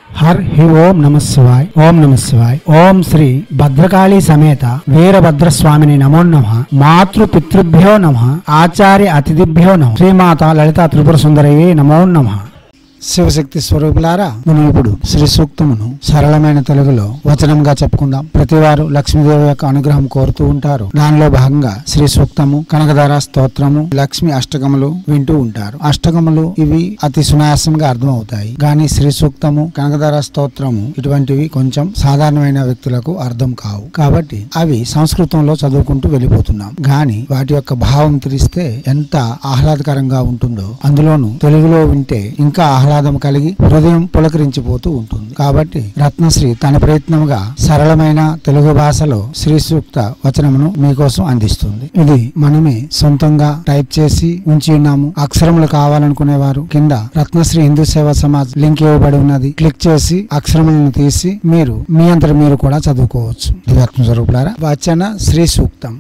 हर ही ओम नमः शिवाय ओम नमः शिवाय ओम श्री भद्रकाली समेत वीरभद्र स्वामिनि नमो नमः मातृ पितृभ्यो नमः आचार्य अतिथिभ्यो नमः श्रीमाता ललिता त्रिपुर सुंदरये नमो नमः। శివశక్తి స్వరూపులారా, మనం ఇప్పుడు శ్రీ సూక్తమును సరళమైన తెలుగులో వచనంగా చెప్పుకుందాం. ప్రతివారు లక్ష్మీదేవి యొక్క అనుగ్రహం కోరుతూ ఉంటారు. దానిలో భాగంగా శ్రీ సూక్తము, కనకధార స్తోత్రము, లక్ష్మి అష్టకములు వింటూ ఉంటారు. అష్టకములు ఇవి అతి సునాయాసంగా అర్థం అవుతాయి. కానీ శ్రీ సూక్తము, కనకధార స్తోత్రము ఇటువంటివి కొంచెం సాధారణమైన వ్యక్తులకు అర్థం కావు. కాబట్టి అవి సంస్కృతంలో చదువుకుంటూ వెళ్ళిపోతున్నాం. కానీ వాటి యొక్క భావం తెలిస్తే ఎంత ఆహ్లాదకరంగా ఉంటుందో, అందులోనూ తెలుగులో వింటే ఇంకా ఆహ్లాదం కలిగి హృదయం పులకరించిపోతూ ఉంటుంది. కాబట్టి రత్నశ్రీ తన ప్రయత్నముగా సరళమైన తెలుగు భాషలో శ్రీ సూక్త వచనమును మీకోసం అందిస్తుంది. ఇది మనమే సొంతంగా టైప్ చేసి ఉంచి ఉన్నాము. అక్షరములు కావాలనుకునేవారు కింద రత్నశ్రీ హిందూ సేవా సమాజ్ లింక్ ఇవ్వబడి ఉన్నది. క్లిక్ చేసి అక్షరములను తీసి మీరు మీ అంతట మీరు కూడా చదువుకోవచ్చు. దివ్యాత్మ స్వరూపులారా, వచన శ్రీ సూక్తం.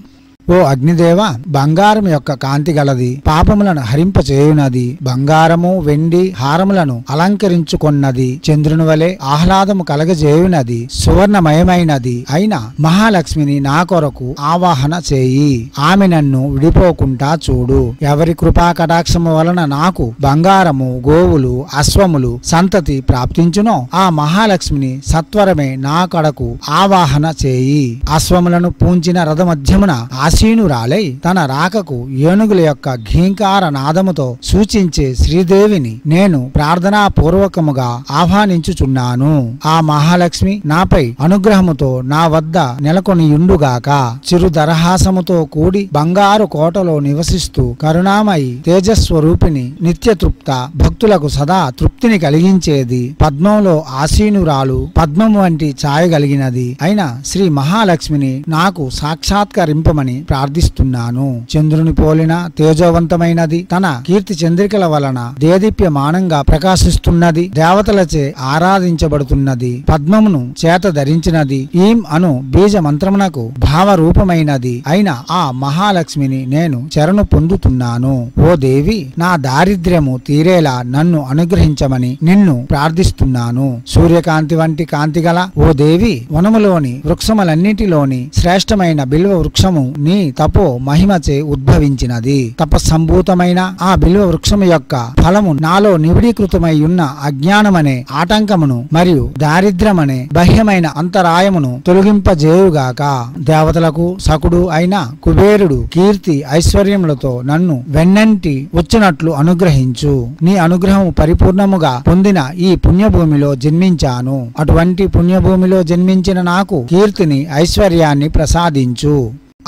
ఓ అగ్నిదేవ, బంగారం యొక్క కాంతి గలది, పాపములను హరింపచేయునది, బంగారము వెండి హారములను అలంకరించుకొన్నది, చంద్రుని వలె ఆహ్లాదము కలగజేయునది, సువర్ణమయమైనది అయిన మహాలక్ష్మిని నా కొరకు ఆవాహన చేయి. ఆమె నన్ను విడిపోకుండా చూడు. ఎవరి కృపా కటాక్షము వలన నాకు బంగారము, గోవులు, అశ్వములు సంతతి ప్రాప్తించునో ఆ మహాలక్ష్మిని సత్వరమే నా కడకు ఆవాహన చేయి. అశ్వములను పూంచిన రథమధ్యమున ఆసీనురాలై తన రాకకు ఏనుగుల యొక్క ఘీంకార నాదముతో సూచించే శ్రీదేవిని నేను ప్రార్థనా పూర్వకముగా ఆహ్వానించుచున్నాను. ఆ మహాలక్ష్మి నాపై అనుగ్రహముతో నా వద్ద నెలకొనియుండుగాక. చిరు దరహాసముతో కూడి బంగారు కోటలో నివసిస్తూ కరుణామయి తేజస్వరూపిణి, నిత్య తృప్త, భక్తులకు సదా తృప్తిని కలిగించేది, పద్మంలో ఆసీనురాలు, పద్మము వంటి ఛాయగలిగినది అయిన శ్రీ మహాలక్ష్మిని నాకు సాక్షాత్కరింపమని ప్రార్థిస్తున్నాను. చంద్రుని పోలిన తేజోవంతమైనది, తన కీర్తి చంద్రికల వలన దేదీప్యమానంగా ప్రకాశిస్తున్నది, దేవతలచే ఆరాధించబడుతున్నది, పద్మమును చేత ధరించినది, ఈం అను బీజ మంత్రమునకు భావరూపమైనది అయిన ఆ మహాలక్ష్మిని నేను శరణు పొందుతున్నాను. ఓ దేవి, నా దారిద్ర్యము తీరేలా నన్ను అనుగ్రహించమని నిన్ను ప్రార్థిస్తున్నాను. సూర్యకాంతి వంటి కాంతిగల ఓ దేవి, వనములోని వృక్షములన్నిటిలోని శ్రేష్టమైన బిల్వ వృక్షము నీ తపో మహిమచే ఉద్భవించినది. తపస్సంభూతమైన ఆ బిల్వ వృక్షము యొక్క ఫలము నాలో నివిడీకృతమై ఉన్న అజ్ఞానమనే ఆటంకమును మరియు దారిద్ర్యమనే బాహ్యమైన అంతరాయమును తొలగింపజేయుగాక. దేవతలకు సకుడు అయిన కుబేరుడు కీర్తి ఐశ్వర్యములతో నన్ను వెన్నంటి వచ్చినట్లు అనుగ్రహించు. నీ అనుగ్రహము పరిపూర్ణముగా పొందిన ఈ పుణ్యభూమిలో జన్మించాను. అటువంటి పుణ్యభూమిలో జన్మించిన నాకు కీర్తిని, ఐశ్వర్యాన్ని ప్రసాదించు.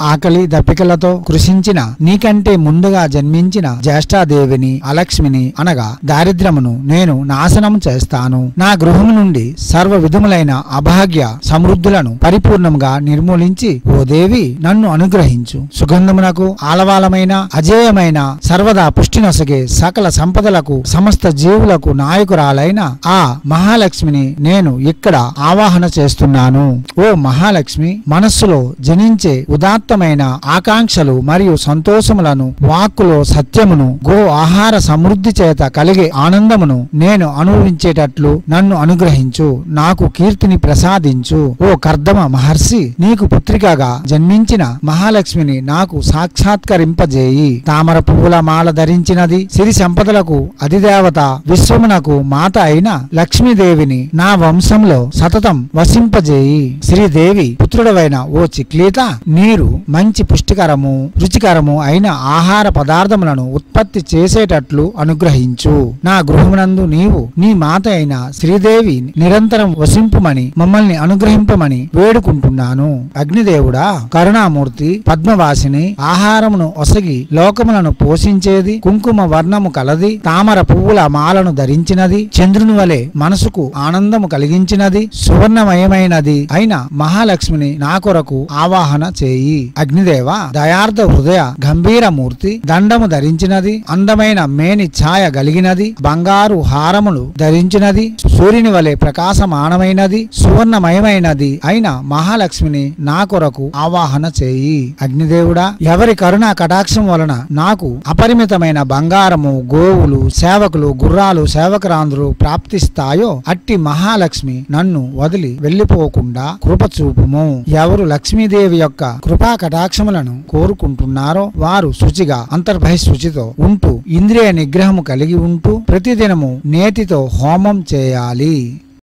ఆకలి దప్పికలతో కృషించిన నీకంటే ముందుగా జన్మించిన జ్యేష్ఠాదేవిని, అలక్ష్మిని అనగా దారిద్ర్యమును నేను నాశనం చేస్తాను. నా గృహము నుండి సర్వ విధములైన అభాగ్య సమృద్ధులను పరిపూర్ణంగా నిర్మూలించి ఓ దేవి నన్ను అనుగ్రహించు. సుగంధమునకు ఆలవాలమైన అజేయమైన సర్వదా పుష్టినొసగే సకల సంపదలకు సమస్త జీవులకు నాయకురాలైన ఆ మహాలక్ష్మిని నేను ఇక్కడ ఆవాహన చేస్తున్నాను. ఓ మహాలక్ష్మి, మనస్సులో జనించే ఉదాత్త ఆకాంక్షలు మరియు సంతోషములను, వాక్కులో సత్యమును, గో ఆహార సమృద్ధి చేత కలిగే ఆనందమును నేను అనుభవించేటట్లు నన్ను అనుగ్రహించు. నాకు కీర్తిని ప్రసాదించు. ఓ కర్దమ మహర్షి, నీకు పుత్రికగా జన్మించిన మహాలక్ష్మిని నాకు సాక్షాత్కరింపజేయి. తామర పువ్వుల మాల ధరించినది, సిరి సంపదలకు అధిదేవత, విశ్వమునకు మాత అయిన లక్ష్మీదేవిని నా వంశంలో సతతం వసింపజేయి. శ్రీదేవి పుత్రుడవైన ఓ చిక్లీత, నీరు మంచి పుష్టికరము, రుచికరము అయిన ఆహార పదార్థములను ఉత్పత్తి చేసేటట్లు అనుగ్రహించు. నా గృహమునందు నీవు నీ మాత అయిన శ్రీదేవి నిరంతరం వసింపుమని, మమ్మల్ని అనుగ్రహింపమని వేడుకుంటున్నాను. అగ్నిదేవుడా, కరుణామూర్తి, పద్మవాసిని, ఆహారమును ఒసగి లోకములను పోషించేది, కుంకుమ వర్ణము కలది, తామర పువ్వుల మాలను ధరించినది, చంద్రుని వలె మనసుకు ఆనందము కలిగించినది, సువర్ణమయమైనది అయిన మహాలక్ష్మిని నా కొరకు ఆవాహన చేయి. అగ్నిదేవ దయార్థ హృదయ గంభీర మూర్తి, దండము ధరించినది, అందమైన మేని ఛాయ గలిగినది, బంగారు హారములు ధరించినది, సూర్యుని వలె ప్రకాశమానమైనది, సువర్ణమయమైనది అయిన మహాలక్ష్మిని నా కొరకు ఆవాహన చేయి. అగ్నిదేవుడా, ఎవరి కరుణా కటాక్షం వలన నాకు అపరిమితమైన బంగారము, గోవులు, సేవకులు, గుర్రాలు, సేవకురాంధ్రులు ప్రాప్తిస్తాయో అట్టి మహాలక్ష్మి నన్ను వదిలి వెళ్లిపోకుండా కృప చూపుము. ఎవరు లక్ష్మీదేవి యొక్క కృపా కటాక్షములను కోరుకుంటున్నారో వారు శుచిగా అంతర్బహిశుచితో ఉంటూ ఇంద్రియ నిగ్రహము కలిగి ఉంటూ ప్రతిదినము నేతితో హోమం చేయాలి.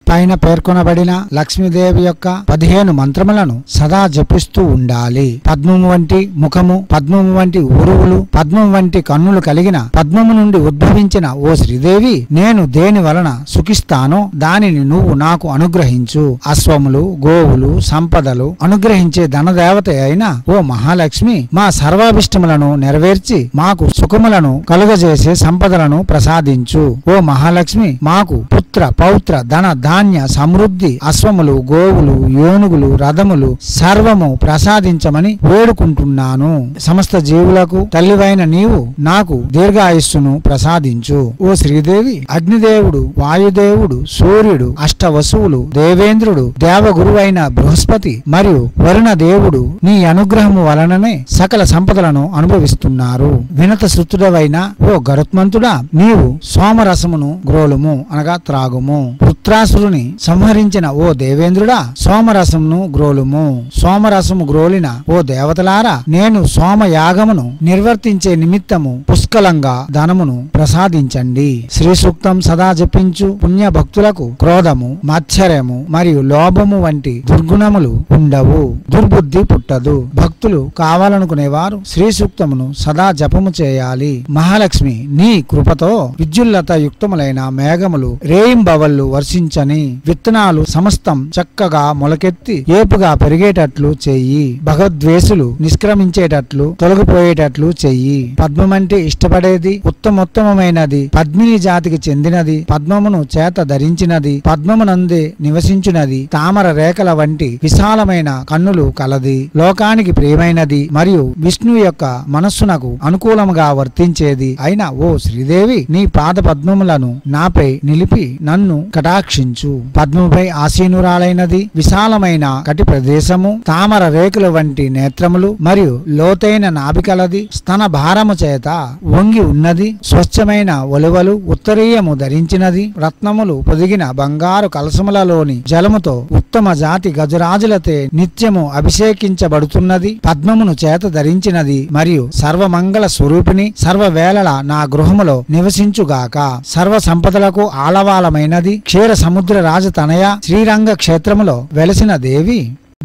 పైన పేర్కొనబడిన లక్ష్మీదేవి యొక్క 15 మంత్రములను సదా జపిస్తూ ఉండాలి. పద్మము వంటి ముఖము, పద్మము వంటి ఉరువులు, పద్మం వంటి కన్నులు కలిగిన పద్మము నుండి ఉద్భవించిన ఓ శ్రీదేవి, నేను దేని వలన సుఖిస్తానో దానిని నువ్వు నాకు అనుగ్రహించు. అశ్వములు, గోవులు, సంపదలు అనుగ్రహించే ధనదేవత అయిన ఓ మహాలక్ష్మి, మా సర్వాభిష్టములను నెరవేర్చి మాకు సుఖములను కలుగజేసే సంపదలను ప్రసాదించు. ఓ మహాలక్ష్మి, మాకు పుత్ర, పౌత్ర, ధన, ధాన్య, సమృద్ధి, అశ్వములు, గోవులు, ఏనుగులు, రథములు సర్వము ప్రసాదించమని వేడుకుంటున్నాను. సమస్త జీవులకు తల్లివైన నీవు నాకు దీర్ఘాయుస్సును ప్రసాదించు. ఓ శ్రీదేవి, అగ్నిదేవుడు, వాయుదేవుడు, సూర్యుడు, అష్టవసువులు, దేవేంద్రుడు, దేవగురువైన బృహస్పతి మరియు వరుణ దేవుడు నీ అనుగ్రహము వలననే సకల సంపదలను అనుభవిస్తున్నారు. వినత శృతుడవైన ఓ గరుత్మంతుడా, నీవు సోమరసమును గ్రోలుము అనగా త్రాగుము. వృత్రాసురుని సంహరించిన ఓ దేవేంద్రుడా, సోమరసమును గ్రోలుము. సోమరసము గ్రోలిన ఓ దేవతలారా, నేను సోమయాగమును నిర్వర్తించే నిమిత్తము పుష్కలంగా ధనమును ప్రసాదించండి. శ్రీ సూక్తం సదా జపించు పుణ్య భక్తులకు క్రోధము, మత్సరము మరియు లోభము వంటి దుర్గుణములు ఉండవు. దుర్బుద్ధి పుట్టదు. భక్తులు కావాలనుకునేవారు శ్రీ సూక్తమును సదా జపము చేయాలి. మహాలక్ష్మి నీ కృపతో విద్యుల్లత యుక్తములైన మేఘములు రేయింబవళ్ళు వర్షించని, విత్తనాలు సమస్తం చక్కగా మొలకెత్తి ఏపుగా పెరిగేటట్లు చెయ్యి. భగవద్వేషులు నిష్క్రమించేటట్లు తొలగిపోయేటట్లు చెయ్యి. పద్మమంటే ఇష్టపడేది, ఉత్తమోత్తమైనది, పద్మిని జాతికి చెందినది, పద్మమును చేత ధరించినది, పద్మమునందే నివసించునది, తామర రేఖల వంటి విశాలమైన కన్నులు కలది, లోకానికి ప్రియమైనది మరియు విష్ణువు యొక్క మనస్సునకు అనుకూలముగా వర్తించేది అయిన ఓ శ్రీదేవి, నీ పాద పద్మములను నాపై నిలిపి నన్ను కటాక్షించు. పద్మముపై ఆసీనురాలైనది, విశాలమైన కటి ప్రదేశము, తామర రేకుల వంటి నేత్రములు మరియు లోతైన నాభికలది, స్తన భారము చేత వంగి ఉన్నది, స్వచ్ఛమైన ఒలువలు ఉత్తరీయము ధరించినది, రత్నములు పొదిగిన బంగారు కలసములలోని జలముతో ఉత్తమ జాతి గజరాజులతే నిత్యము అభిషేకించబడుతున్నది, పద్మమును చేత ధరించినది మరియు సర్వమంగళ స్వరూపిణి, సర్వవేళలా నా గృహములో నివసించుగాక. సర్వ సంపదలకు ఆలవాలమైనది, క్షీర సముద్ర రాజతనయ శ్రీరంగ క్షేత్రములో వెలసిన దేవి,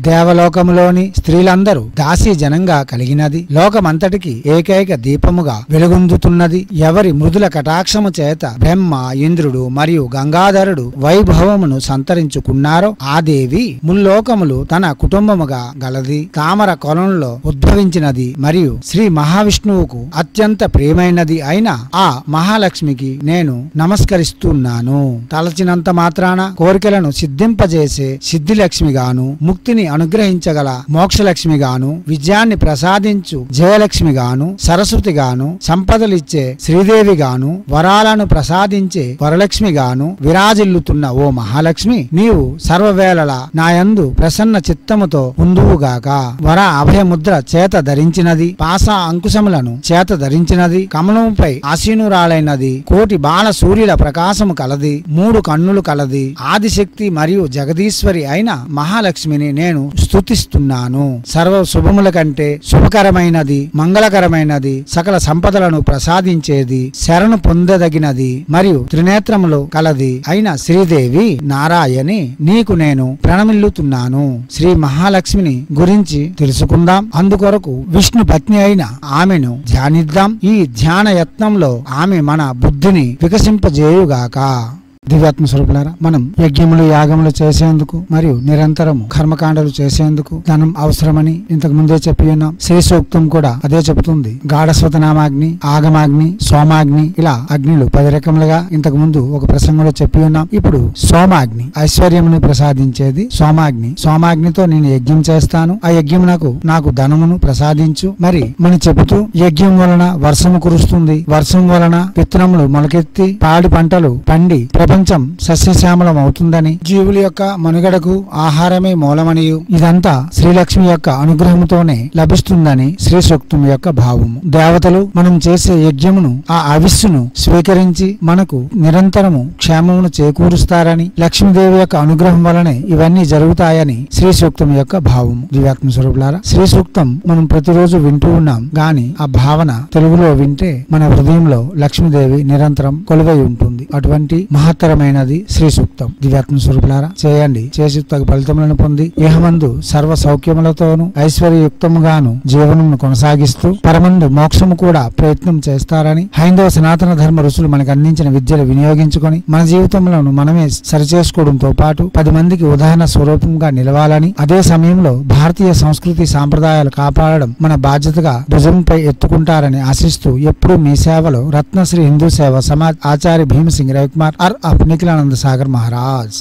దేవలోకములోని స్త్రీలందరూ దాసీ జనంగా కలిగినది, లోకమంతటికి ఏకైక దీపముగా వెలుగొందుతున్నది. ఎవరి మృదుల కటాక్షము చేత బ్రహ్మ, ఇంద్రుడు మరియు గంగాధరుడు వైభవమును సంతరించుకున్నారో ఆ దేవి ముల్లోకములు తన కుటుంబముగా గలది, తామర కొలంలో ఉద్భవించినది మరియు శ్రీ మహావిష్ణువుకు అత్యంత ప్రియమైనది అయిన ఆ మహాలక్ష్మికి నేను నమస్కరిస్తున్నాను. తలచినంత మాత్రాన కోరికలను సిద్ధింపజేసే సిద్ధిలక్ష్మిగాను, ముక్తిని అనుగ్రహించగల మోక్షలక్ష్మిగాను, విజయాన్ని ప్రసాదించు జయలక్ష్మిగాను, సరస్వతిగాను, సంపదలిచ్చే శ్రీదేవిగాను, వరాలను ప్రసాదించే వరలక్ష్మిగాను విరాజిల్లుతున్న ఓ మహాలక్ష్మి, నీవు సర్వవేళలా నాయందు ప్రసన్న చిత్తముతో ఉందువుగాక. వర అభయముద్ర చేత ధరించినది, పాసా అంకుశములను చేత ధరించినది, కమలముపై ఆసీనురాలైనది, కోటి బాల సూర్యుల ప్రకాశము కలది, 3 కన్నులు కలది, ఆదిశక్తి మరియు జగదీశ్వరి అయిన మహాలక్ష్మిని నేను స్తుతిస్తున్నాను. సర్వ శుభముల కంటే శుభకరమైనది, మంగళకరమైనది, సకల సంపదలను ప్రసాదించేది, శరణు పొందదగినది మరియు త్రినేత్రములు కలది అయిన శ్రీదేవి నారాయణి నీకు నేను ప్రణమిల్లుతున్నాను. శ్రీ మహాలక్ష్మిని గురించి తెలుసుకుందాం. అందుకొరకు విష్ణు పత్ని అయిన ఆమెను ధ్యానిద్దాం. ఈ ధ్యాన యత్నంలో ఆమె మన బుద్ధిని వికసింపజేయుగాక. దివ్యాత్మ స్వరూపులారా, మనం యజ్ఞములు యాగములు చేసేందుకు మరియు నిరంతరము కర్మకాండలు చేసేందుకు ధనం అవసరమని ఇంతకు ముందే చెప్పి ఉన్నాం. శ్రీ సూక్తం కూడా అదే చెబుతుంది. గాఢస్వత నామాగ్ని, ఆగమాగ్ని, సోమాగ్ని, ఇలా అగ్నిలు 10 రకములుగా ఇంతకు ముందు ఒక ప్రసంగంలో చెప్పి ఉన్నాం. ఇప్పుడు సోమాగ్ని, ఐశ్వర్యమును ప్రసాదించేది సోమాగ్ని. సోమాగ్నితో నేను యజ్ఞం చేస్తాను, ఆ యజ్ఞం నాకు ధనమును ప్రసాదించు మరి మనం చెబుతూ, యజ్ఞం వలన వర్షము కురుస్తుంది, వర్షం వలన విత్తనములు మొలకెత్తి పాడి పంటలు పండి ప్రపంచం సస్యశ్యామలం అవుతుందని, జీవుల యొక్క మనుగడకు ఆహారమే మూలమనియు, ఇదంతా శ్రీలక్ష్మి యొక్క అనుగ్రహముతోనే లభిస్తుందని శ్రీ సూక్తం యొక్క భావము. దేవతలు మనం చేసే యజ్ఞమును, ఆ ఆవిస్సును స్వీకరించి మనకు నిరంతరము క్షేమమును చేకూరుస్తారని, లక్ష్మీదేవి యొక్క అనుగ్రహం వలనే ఇవన్నీ జరుగుతాయని శ్రీ సూక్తం యొక్క భావము. దివ్యాత్మ స్వరూపులారా, శ్రీ సూక్తం మనం ప్రతిరోజు వింటూ ఉన్నాం గాని ఆ భావన తెలుగులో వింటే మన హృదయంలో లక్ష్మీదేవి నిరంతరం కొలువై ఉంటుంది. అటువంటి మహత్తరమైనది శ్రీ సూక్తం. దివ్యాత్మ స్వరూపులారా, చేయండి, చేసి తగు ఫలితములను పొంది ఇహమందు సర్వ సౌఖ్యములతోనూ ఐశ్వర్యయుక్తముగాను జీవనమును కొనసాగిస్తూ పరమందు మోక్షము కూడా ప్రయత్నం చేస్తారని, హైందవ సనాతన ధర్మ ఋషులు మనకు అందించిన విద్యలు వినియోగించుకొని మన జీవితంలో మనమే సరిచేసుకోవడంతో పాటు 10 మందికి ఉదాహరణ స్వరూపంగా నిలవాలని, అదే సమయంలో భారతీయ సంస్కృతి సాంప్రదాయాలు కాపాడడం మన బాధ్యతగా భుజంపై ఎత్తుకుంటారని ఆశిస్తూ ఎప్పుడూ మీ సేవలో రత్నశ్రీ హిందూ సేవ సమాజ్ ఆచార్య భీమసింగ్ రవికుమార్ ఆఫ్ నిఖిలానంద సాగర్ మహారాజ్.